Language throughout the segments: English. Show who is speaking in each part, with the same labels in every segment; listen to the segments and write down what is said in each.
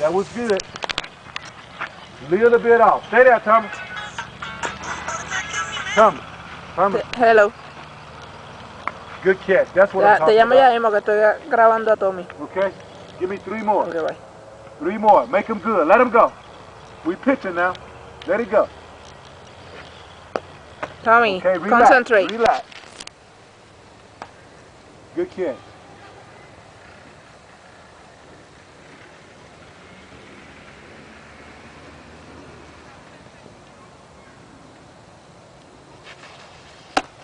Speaker 1: That was good. Little bit off. Stay there, Thomas. Thomas.
Speaker 2: Hello.
Speaker 1: Good catch. That's what I'm
Speaker 2: Te
Speaker 1: talking
Speaker 2: llamo
Speaker 1: about.
Speaker 2: ya mismo que estoy grabando a Tommy.
Speaker 1: Okay? Give me 3 more.
Speaker 2: Okay, bye.
Speaker 1: 3 more. Make him good. Let him go. We pitching now. Let it go.
Speaker 2: Tommy,
Speaker 1: Okay, relax.
Speaker 2: concentrate.
Speaker 1: Relax. Good catch.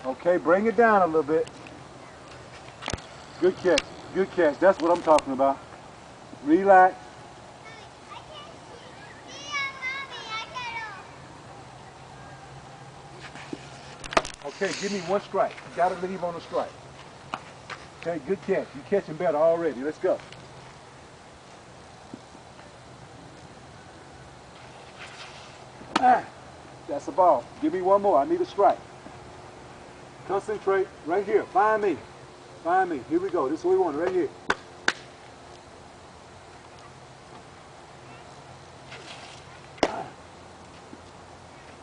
Speaker 1: Okay, bring it down a little bit. Good catch. Good catch. That's what I'm talking about. Relax. Okay, give me 1 strike. You got to leave on a strike. Okay, good catch. You're catching better already. Let's go. That's a ball. Give me 1 more. I need a strike. Concentrate right here. Find me. Find me. Here we go. This is what we want right here.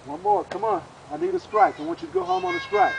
Speaker 1: One more. Come on. I need a strike. I want you to go home on a strike.